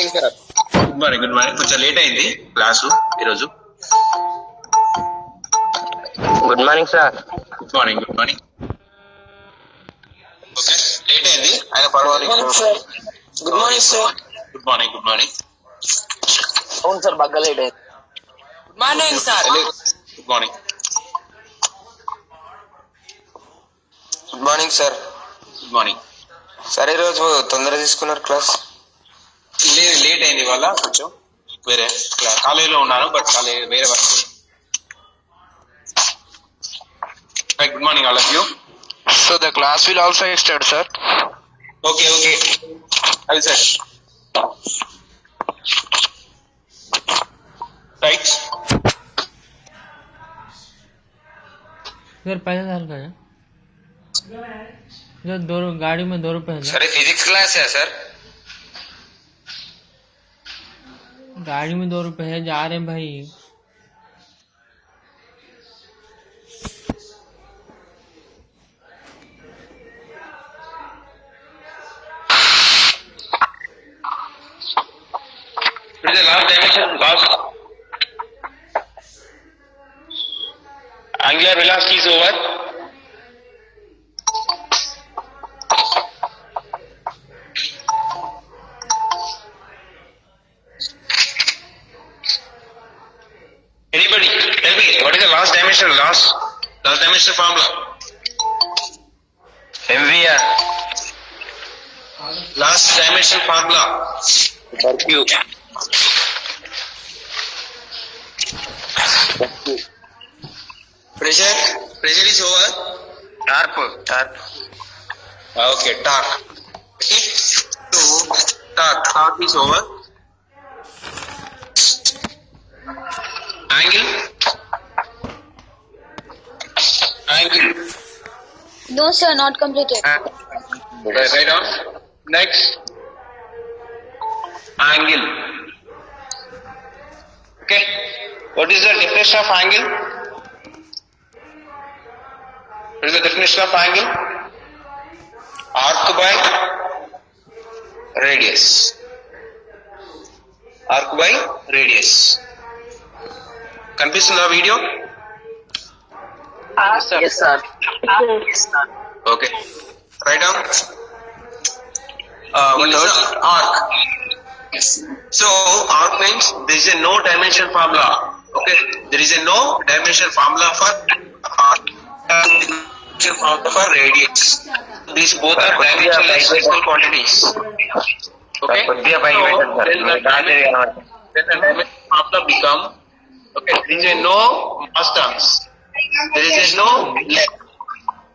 Morning sir. Good morning. కొంచెం late అయింది class ఈరోజు. Good morning sir. Good morning. Okay, late అయింది ఆయన పర్వాలేదు. Good morning sir. Good morning. అవును సార్, బాగా లేట్ అయింది. Good morning sir. Good morning. Good morning sir. Good morning sir, ఈరోజు తొందరగా తీసుకున్నారు క్లాస్? లేదు, లేట్ అయింది ఇవాళ. కొంచెం వేరే కాలేజీలో ఉన్నాను, బట్ కాలేజ్ వేరే work. Good morning all of you. So the class will also start, sir. Okay. I will start. Right. Sir पहले साल का है जो गाड़ी में 2 रुपए है। सर फिजिक्स क्लास है सर। गाड़ी में 2 रुपए है, जा रहे हैं भाई। What is the last dimension? Angular velocity is over. Anybody tell me what is the last dimension? Last dimension formula. MVR. Last dimension formula for Q. Pressure is over. Torque. Okay, torque. Okay, so torque is over. Angle. No sir, not completed. Right on. Next. Angle. Okay. What is the definition of angle? What is the definition of angle? Arc by radius. కనిపిస్తుందా video? Yes sir. Okay. Write down. What is the arc? So arc means there is a no dimension formula. Okay, there is a no dimension formula for arc. For radius. These both are dimensionless physical quantities. Okay. So then the dimension formula become, okay, there is a no mass terms. There is a no length.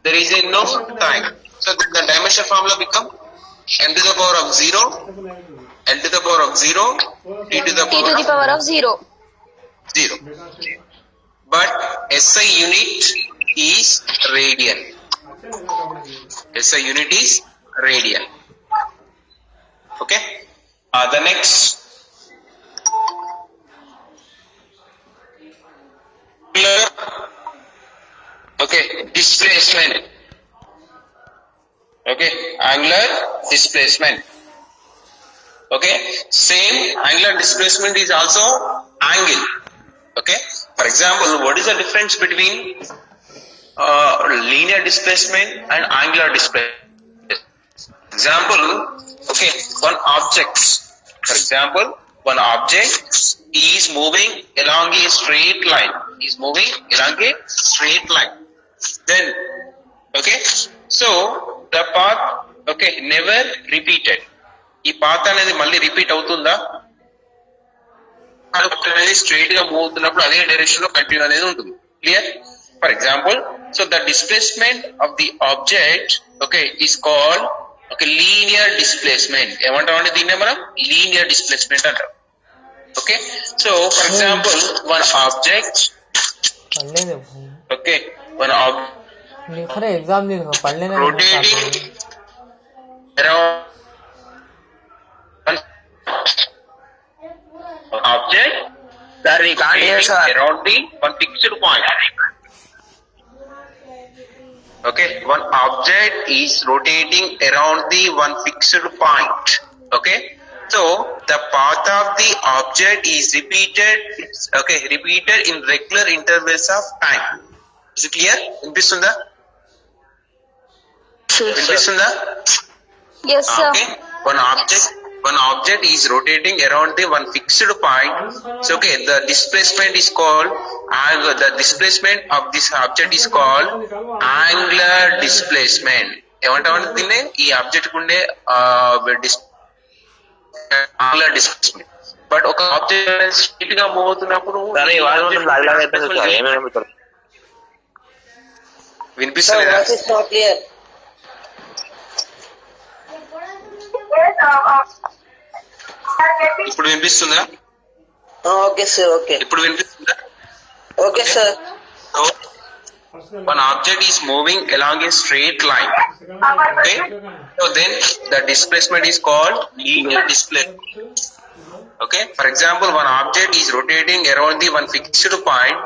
There is a no time. So the dimension formula become m to the power of 0, n to the power of 0, t to the T to the power of 0. 0. But SI unit is radian. SI unit is radian. Okay. The next. Okay, displacement. Okay, angular displacement. Okay, same angular displacement is also angle. Okay, for example, what is the difference between linear displacement and angular displacement? Example, okay, one object is moving along a straight line. Then, okay, so the path, okay, never repeated. ఈ path అనేది మళ్ళీ repeat అవుతుందా? అనేది straight గా move అవుతున్నప్పుడు అదే direction లో continue అనేది ఉంటుంది. Clear? For example, so the displacement of the object, okay, is called, okay, linear displacement. ఏమంటామంటే దీన్నే మనం లీనియర్ డిస్ప్లేస్మెంట్ అంటాం. Okay, so for example one object, okay, one exam नहीं पढ़ लेना rotating around object Sir, we can't hear sir. around the one fixed point. Okay, one object is rotating around the one fixed point. Okay, So the path of the object is repeated in regular intervals of time. Is it clear? వినిపిస్తుందా? Yes, sir. Okay. One object is rotating around the one fixed point. So the displacement is called the displacement of this object is called angular displacement. ఏమంటామంటే దీన్ని ఈ object ఉండే angular displacement. But ఒక object straight గా move అవుతున్నప్పుడు వినిపిస్తలేదా? ఇప్పుడు వినిపిస్తుందా? Okay sir. ఓకే ఇప్పుడు వినిపిస్తుందా? Okay sir. One object is moving along a straight line. Okay, so then the displacement is called linear displacement. Okay, for example, one object is rotating around the one fixed point.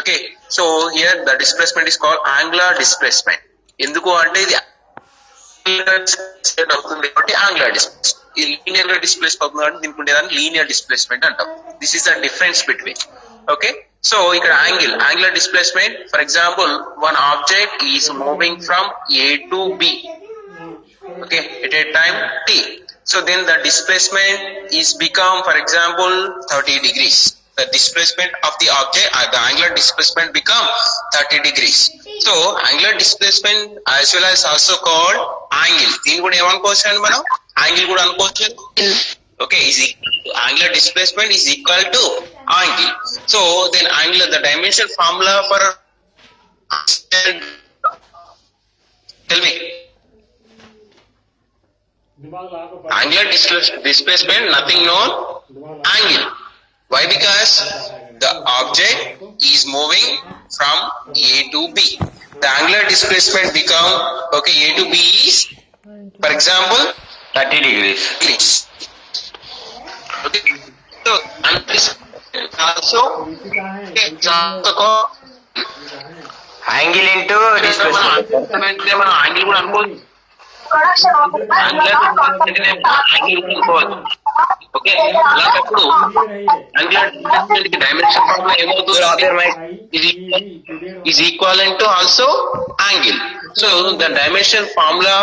Okay, so here the displacement is called angular displacement. ఎందుకు అంటే ఇది అవుతుంది కాబట్టి angular displacement. ఇది linear గా displays అవుతుంది కాబట్టి దీనికి ఉండేదాన్ని లీనియర్ డిస్ప్లేస్మెంట్ అంటాం. This is the difference between. Okay, so ఇక్కడ angular displacement, for example, one object is moving from A to B, okay, at a time t. So then the displacement is become, for example, 30 degrees. The displacement of the object, the angular displacement become 30 degrees. So angular displacement as well as also called angle. దీని కూడా ఏమనుకోవచ్చు అండి మనం? Angle కూడా అనుకోవచ్చు. Okay, angular displacement is equal to angle. So then the dimension formula for tell me. Angular displacement, nothing known, angle. Why? Because the object is moving from A to B. The angular displacement become, okay, A to B is, for example, 30 degrees. Okay, so and this also Angle into displacement. మనం angle కూడా అనుకోవచ్చు. Okay, అలాంటప్పుడు angular displacement కి dimension formula ఏమవుతుంది? is equivalent to also angle. So the dimension formula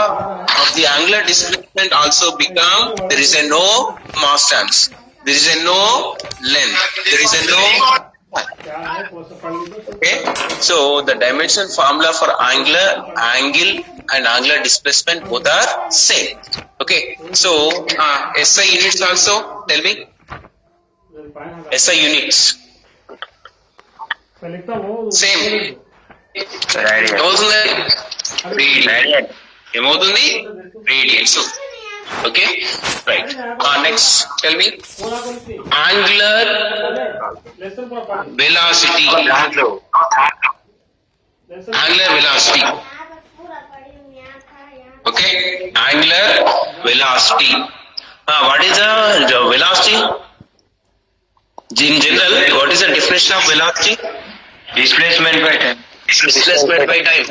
of the angular displacement also become, there is a no mass terms, there is a no length, there is a no. Okay, so the dimension formula for angle and angular displacement both are same. Okay, so SI units also, tell me SI units same. ఏమవుతుంది? ఏమవుతుంది? Radians. Okay, right. Next tell me angular velocity. Angular velocity. Okay, angular velocity. What is the velocity? In general, what is the definition of velocity? Displacement by time. Displacement by time.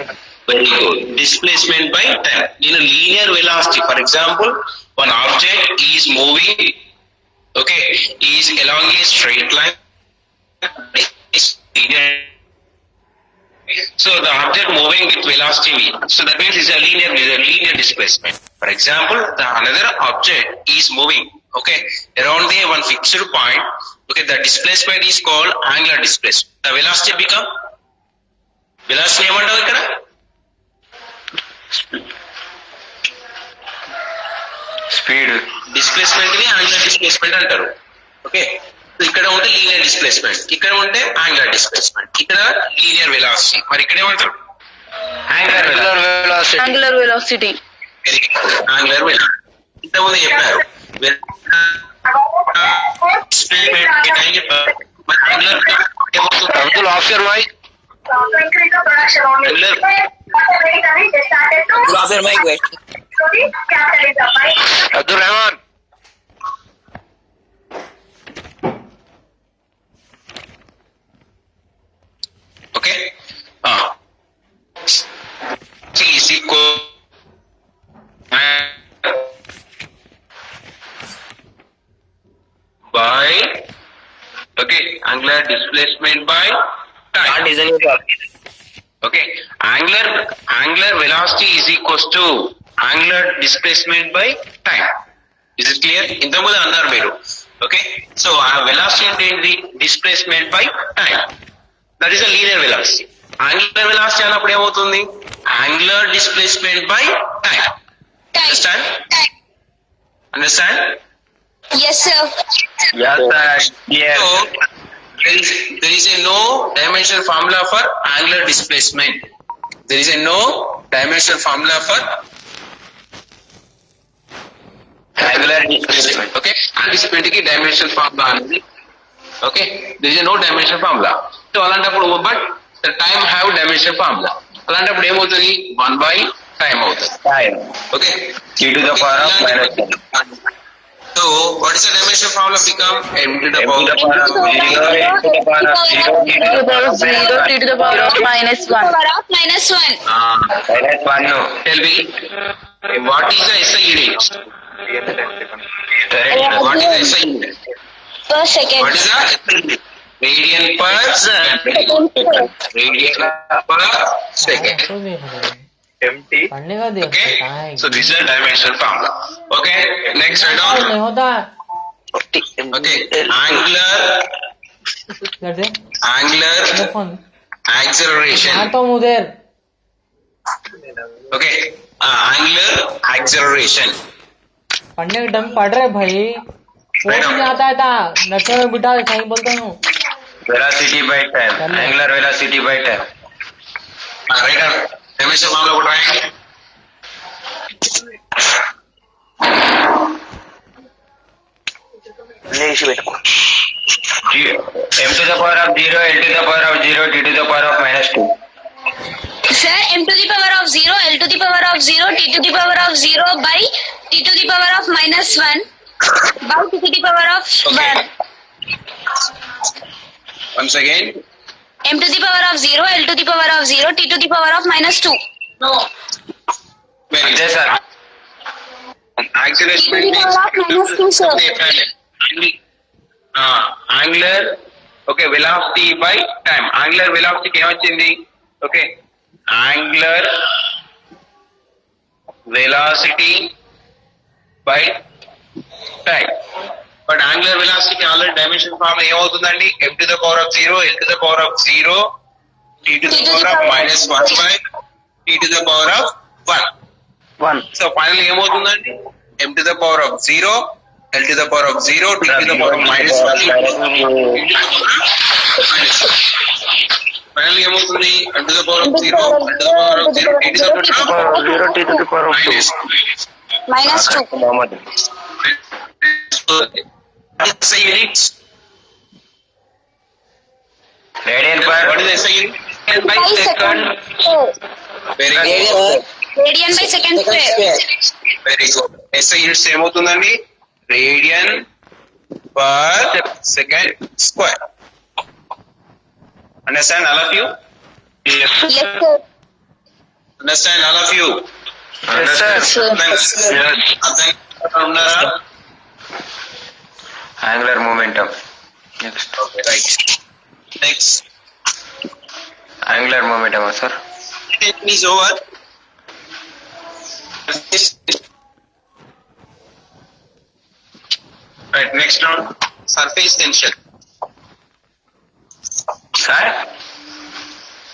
Very good. Displacement by time. In a linear velocity, for example, one object is moving, okay, is along a straight line. So the object moving with velocity v. So that means it's a linear displacement. For example, another object is moving, okay, around the one fixed point. Okay, the displacement is called angular displacement. The velocity become velocity ఏమంటావు ఇక్కడ? Speed. Displacement ని angular displacement అంటారు. Okay, ఇక్కడ ఉంటే linear displacement, ఇక్కడ ఉంటే angular displacement, ఇక్కడ linear velocity. మరి ఇక్కడ ఏమంటారు? Angular velocity. Angular velocity. Angular velocity. ఇంతకుముందు చెప్పారు Abdul, off your mic. Abdul Rahman. Okay, C is equal by, okay, angular displacement by time. Okay, angular velocity is equals to angular displacement by time. Is it clear? ఇంతకుముందు అన్నారు మీరు. Okay, so velocity అంటే ఏంటి? Displacement by time. That is a linear velocity. Angular velocity అన్నప్పుడు ఏమవుతుంది? Angular displacement by time. Understand? Understand? Yes, sir. Yes, sir. Yes. So there is a no dimensional formula for angular displacement. There is a no dimensional formula for Angular displacement. okay, angular displacement ki dimensional formula అనేది okay, there is a no dimensional formula. So అలాంటప్పుడు but the time have dimensional formula. అలాంటప్పుడు ఏమవుతుంది? 1 by time అవుతుంది. Time. Okay, T to the power of minus 1. so what is the dimensional formula become? M to the M to power the power of 0, M to the power of 0, T to the power of 0 t to the power of minus 1. Power of minus 1. minus 1. No. tell me what is the SI unit? What is the SI unit? Per second. What is the radian per second? Radian per second. तो देख रहे हैं Empty. पढ़ने का देख Okay, कहाँ है so this is a dimensional formula. Okay, next write नहीं down. होता Okay, angular करते फोन acceleration. हाँ तो उधर Okay, angular acceleration. पढ़ने का दम पढ़ रहे भाई वो Right on. नहीं आता था नशे में बिठा सही बोलता हूँ Velocity by time. Angular velocity by time. Write down. Dimensional formula what right? M to the power of 0, L to the power of 0, T to the power of minus 2. Sir, m to the power of 0, l to the power of 0, t to the power of 0 by t to the power of minus 1 by t to the power of Okay. 1. Once again. M to the power of 0, l to the power of 0, t to the power of minus 2. No. Very Yes, good. sir. Acceleration T to the means power of minus 2, sir. angular okay velocity by time. Angular velocity ఏమొచ్చింది? Okay, angular velocity by time. But angular velocity already dimension formula ఏమవుతుందండి? m to the power of 0, l to the power of 0, t to the power of minus 1 by t to the power of 1. 1. So finally ఏమవుతుందండి? m to the power of 0, l to the power of 0, t to the power of minus 1, t to the power of minus 1. Finally ఏమవుతుంది? m to the power of 0, l to the power of 0, t to the power of 0, T to the power of 2. minus 2. Minus 2. Mohammed. SI units. Radian What per is SI unit? By second square. Very good. Radian by second square. Very good. SI units ఏమవుతుందండి? Radian per second square. Understand all of you? Yes, sir. Understand all of you? Yes, sir. అర్థం ఉన్నారా? Angular momentum. Next. Okay, right. Next. Angular momentum, sir. Is over. Right, next round. Surface tension. Sir?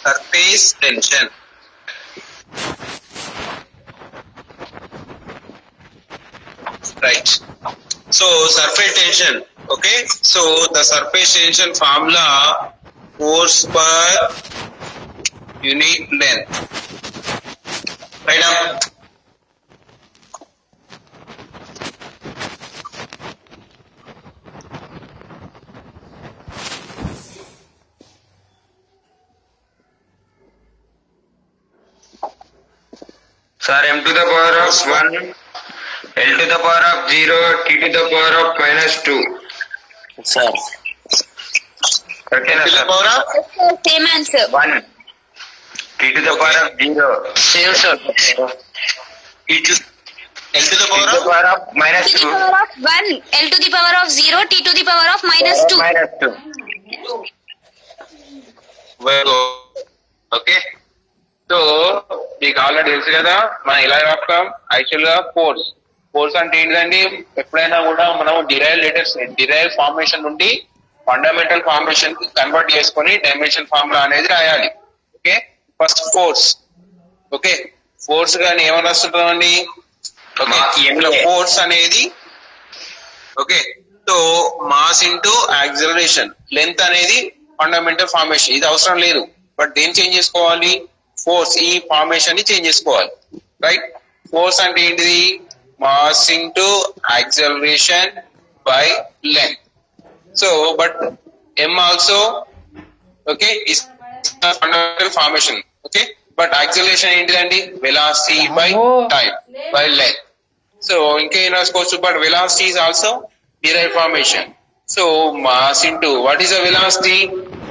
Surface tension. Right. So surface tension. Okay. So the surface tension formula force per unit length. Right now. Sir, m to the power of 1, L to the power of 0, T to the power of minus 2. Sir. Okay, To the sir. power of Same answer. 1. T to the power of 0. Same, sir. it is L to the T power to the of power of minus T to 2 the power of 1, L to the power of 0, T to the power of minus 2. minus 2. very good. Okay. So మీకు already తెలుసు కదా మనం ఎలా రాస్తాం actual గా force అంటే ఏంటిదండి ఎప్పుడైనా కూడా మనం డిరైవ్ ఫార్మేషన్ నుండి ఫండమెంటల్ ఫార్మేషన్ కి కన్వర్ట్ చేసుకొని డైమెన్షన్ ఫార్ములా అనేది రాయాలి. Okay first force. Okay force గాని ఏమని రాస్తుంటామండి? ఓకే ఇందులో ఫోర్స్ అనేది okay so mass into acceleration length అనేది ఫండమెంటల్ ఫార్మేషన్ ఇది అవసరం లేదు. బట్ దేని చేంజ్ చేసుకోవాలి? ఫోర్స్ ఈ ఫార్మేషన్ ని చేంజ్ చేసుకోవాలి. రైట్ ఫోర్స్ అంటే ఏంటిది? Mass into acceleration by length. So but m also okay is fundamental formation. Okay but acceleration ఏంటిదండి? Velocity by time by length. So ఇంకేం రాసుకోవచ్చు? But velocity is also derived formation. So mass into what is the velocity?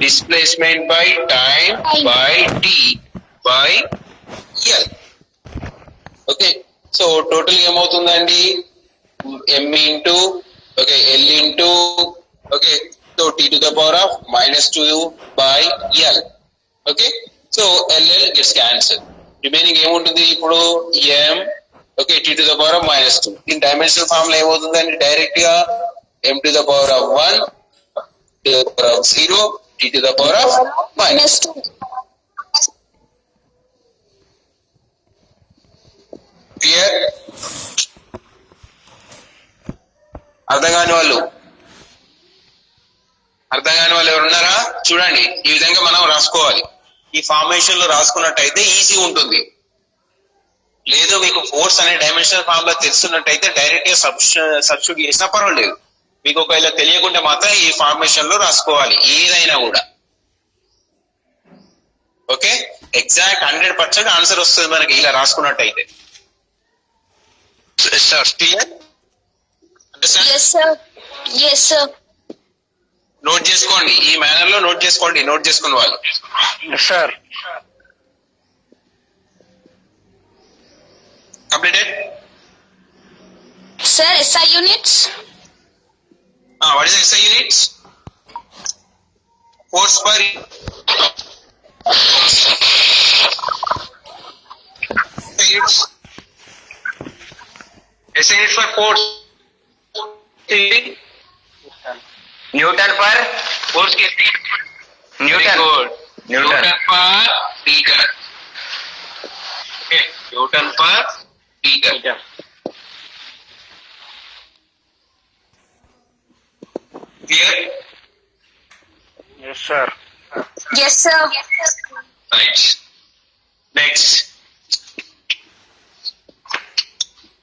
Displacement by time by t by l. Okay. So total ఏమవుతుందండి? m into okay l into okay so t to the power of minus 2 by l. Okay. So l gets cancelled. Remaining ఏముంటుంది ఇప్పుడు? m okay t to the power of minus 2. In dimensional formula ఏమవుతుందండి? Direct గా m to the power of 1 to the power of 0 t to the power of minus 2. Clear? అర్థం కాని వాళ్ళు ఎవరున్నారా? చూడండి ఈ విధంగా మనం రాసుకోవాలి. ఈ ఫార్మేషన్ లో రాసుకున్నట్టయితే ఈజీ ఉంటుంది. లేదు మీకు ఫోర్స్ అనే డైమెన్షనల్ ఫార్ములా తెలుసున్నట్టయితే డైరెక్ట్ గా సబ్స్టిట్యూట్ చేసినా పర్వాలేదు. మీకు ఒకవేళ తెలియకుండా మాత్రం ఈ ఫార్మేషన్ లో రాసుకోవాలి ఏదైనా కూడా. ఓకే ఎగ్జాక్ట్ 100% ఆన్సర్ వస్తుంది మనకి ఇలా రాసుకున్నట్టయితే. Clear? Yes, sir. Yes, sir. Note చేసుకోండి ఈ మేనర్ లో నోట్ చేసుకోండి నోట్ చేసుకున్న వాళ్ళు. Sir completed? Sir, SI units? What is SI units? Force per units. SI units for force. Newton पर Force के Newton Newton per meter. Okay, Newton per meter. Clear? Yes sir Yes, sir. Right. Next.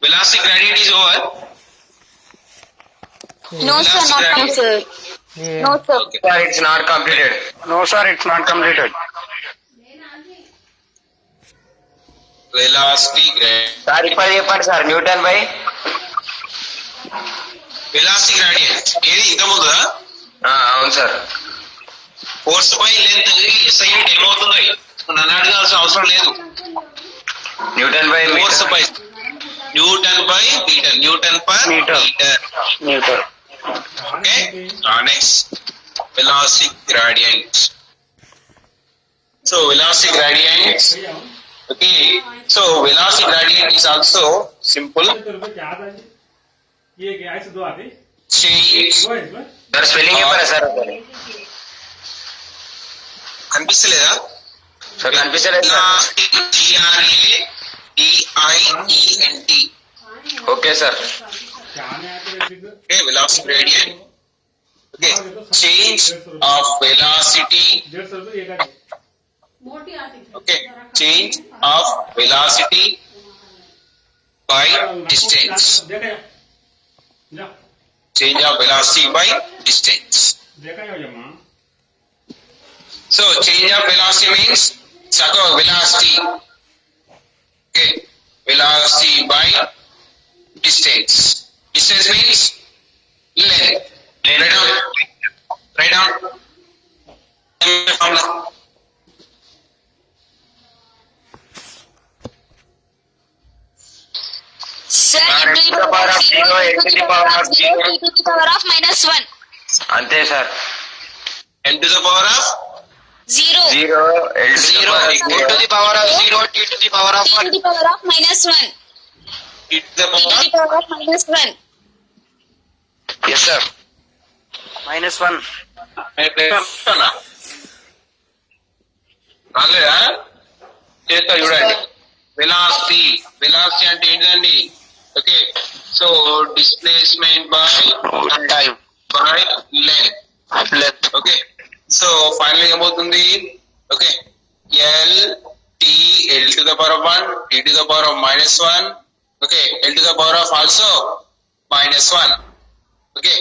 Velocity gradient is over. No, sir, not Velocity come, sir. No, sir. Okay. Sir it's not completed no sir it's not completed Velocity gradient. Sir ఇప్పుడు చెప్పండి sir newton by Velocity gradient. ఏది ఇంత ముందుదా? అవును sir force by length SI unit ఏమవుతుంది? నన్ను అడగాల్సిన అవసరం లేదు. Newton by force by newton by metre. Newton per Meter. Metre. Metre Okay. Next, velocity gradient. So velocity gradient. Okay. So velocity gradient is also simple. ये क्या ऐसे दो आते Change. दो है इसमें सर स्पेलिंग చెప్పారా సార్ కనిపిస్తలేదా? సార్ కనిపించలేదు సార్ GRADIENT. ఓకే సార్ क्या में आते हैं Okay. Velocity gradient. Okay. Change of velocity. 150 रुपये एक आते Okay. Change of velocity by distance. देखा जा Change of velocity by distance. देखा या जमा So change of velocity means velocity. Okay. Velocity by distance. Distance means length. Write down. Formula. Sir, power of 0, L to the power of 0. T to the power of minus 1. అంతే sir. M to the power of 0. 0, L to the power of 0. to the power of 0, T to the power of T to the power of minus 1. T to the T to the power of minus 1. Yes, sir. -1. రాలేదా? చేస్తా చూడండి. Velocity అంటే ఏంటండి? Okay, so displacement by time by length. Okay, so final ఏమవుతుంది? Okay, L to the power of 1, T to the power of -1. Okay, L to the power of also -1. Okay,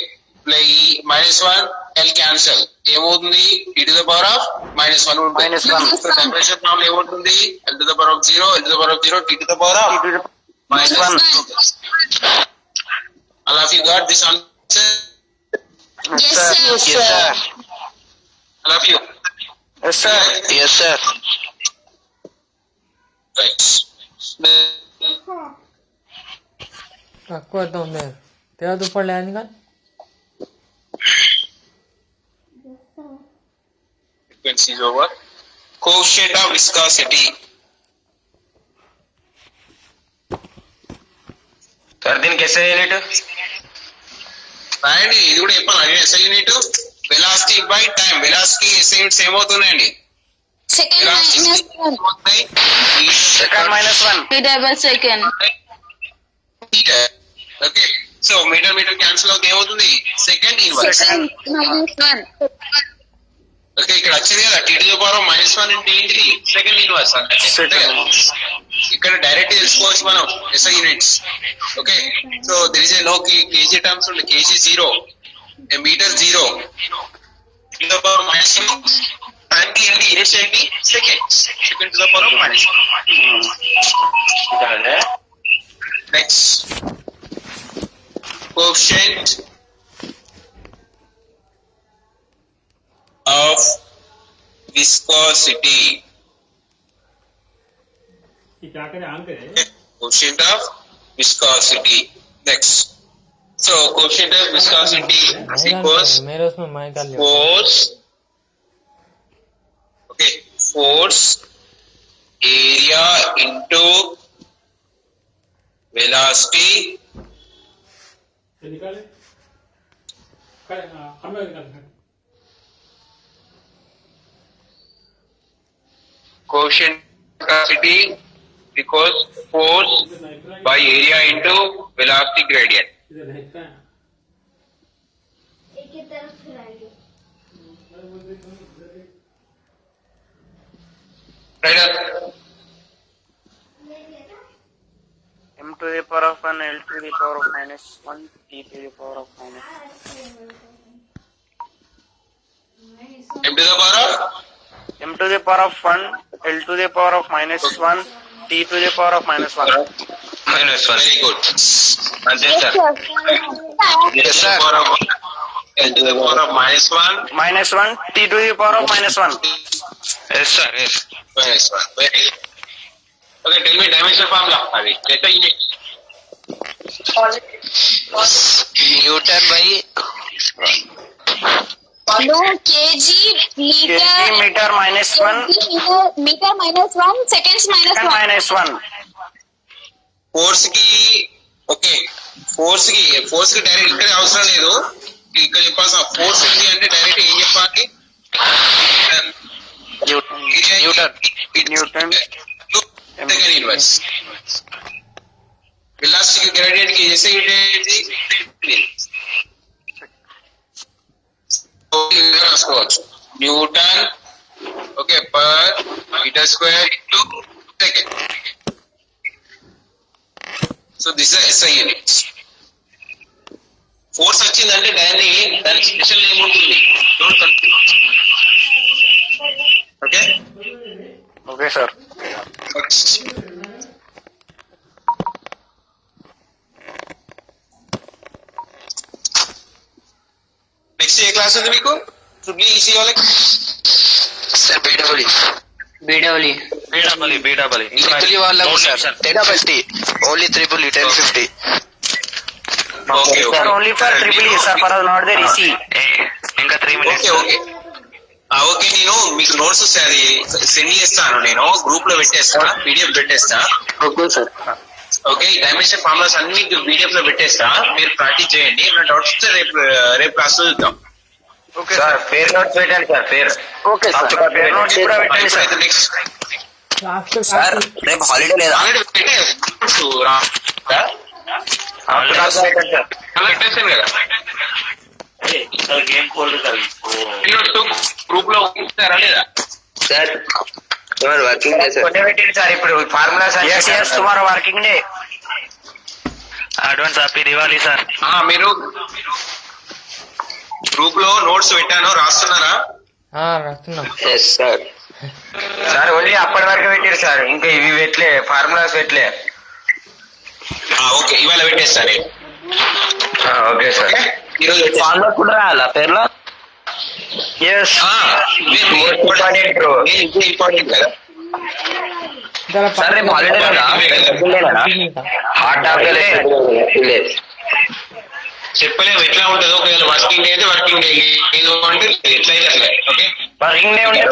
-1 L cancel ఏమవుతుంది? T to the power of -1 ఉంటుంది. So temperature formula ఏమవుతుంది? L to the power of 0, L to the power of 0, T to the power of -1. All of you got this answer? Yes, sir. Yes, sir. All of you? Yes, sir. Yes, sir. Right. తక్కువ అవుతుంది तेरा तो ऊपर ले निकाल Frequency is over. Coefficient of viscosity. Sir దీనికి SI unit రాయండి, ఇది కూడా చెప్పాలి. SI unit velocity by time. Velocity SI units ఏమవుతున్నాయండి? Second minus 1. Second -1. Meter/second. Okay, so metre cancel అవుతే ఏమవుతుంది? Second inverse. Second minus 1. Okay, ఇక్కడ వచ్చింది కదా T to the power of -1 అంటే ఏంటిది? సెకండ్ ఇన్వర్స్ అంటే ఇక్కడ డైరెక్ట్ తెలుసుకోవచ్చు మనం SI units. Okay, so there is a no kg terms ఉండే. Kg 0, metre 0, T to the power of -1 టైంకి ఏంటి? యూనిట్స్ ఏంటి? Second to the power of -1. Next coefficient of viscosity. ये क्या करे आन करे Coefficient of viscosity. Next, so coefficient of viscosity is equals मेरे उसमें मैं कर लिया force. Okay, force area into velocity ये निकाले करे हम लोग निकाल coefficient of viscosity because force by area into velocity gradient. इधर नहीं का Right up. M to the power of 1, L to the power of -1, T to the power of -1. M to the power of M to the power of 1, L to the power of -1, T to the power of -1. -1. very good. అంతే sir. Yes, sir. L to the power of -1. -1, T to the power of -1. Yes sir yes. -1. Very good. Okay, tell me dimension formula. Adi, let us unit. Newton by No, kg, meter, meter -1, meter minus 1, seconds minus 1. -1. Force కి okay, force కి direct ఇక్కడ అవసరం లేదు. ఇక్కడ చెప్పాల్సిన force ఉంది అంటే direct ఏం చెప్పాలి? Newton. Second inverse. Velocity gradient కి చేసే రాసుకోవచ్చు. Newton okay per metre square into second. So this SI units. Force వచ్చిందంటే దానికి స్పెషల్ నేమ్ ఉంటుంది. Okay Okay, sir. నెక్స్ట్ ఏ క్లాస్ ఉంది మీకు? ట్రిపుల్ ఈసీ వాళ్ళకి Sir, BW. బీడబ్ల్యూ. Triple వాళ్ళకు sir. 1050. Only triple 1050. Okay Sir, only for triple E, sir, for not the EC. ఇంకా 3 okay minutes. Okay okay నేను మీకు notes అది సెండ్ చేస్తాను, నేను గ్రూప్ లో పెట్టేస్తా, పీడిఎఫ్ పెట్టేస్తా. Okay, sir. Okay dimension formulas అన్ని పీడిఎఫ్ లో పెట్టేస్తా, మీరు ప్రాక్టీస్ చేయండి. నా డౌట్స్ వస్తే రేపు క్లాస్ లో చూద్దాం. Okay, సార్ పేరు నోట్స్ పెట్టండి సార్, పేరు. Okay, sir. Pair notes కూడా పెట్టండి, sir. నెక్స్ట్ సార్ రేపు హాలిడే లేదా? ఆల్రెడీ పెట్టేసాను కదా గ్రూప్ లో ఉంచారా లేదా sir tomorrow working day sir. కొన్ని పెట్టండి సార్. ఇప్పుడు formulas Yes, yes, tomorrow working day. Advance happy Diwali sir. మీరు గ్రూప్ లో నోట్స్ పెట్టాను, రాస్తున్నారా? రాస్తున్నాం. Yes sir. సార్ ఓన్లీ అప్పటి వరకు పెట్టారు సార్, ఇంకా ఇవి పెట్టలే, ఫార్ములాస్ పెట్టలే. ఓకే ఇవాళ పెట్టేస్తాను. Okay sir. ఈరోజు ఫార్ములా కూడా రాయాలా పేర్లో? Yes. ఇంపార్టెంట్ కదా. సార్ రేపు హాలిడే లేదా? హార్ట్ ఆఫ్ చెప్పలేము ఎట్లా ఉంటుందో. ఒకవేళ వర్కింగ్ డే అయితే వర్కింగ్ డే, ఏదో అంటే ఎట్లయితే అట్లా. ఓకే వర్కింగ్ డే ఉంటే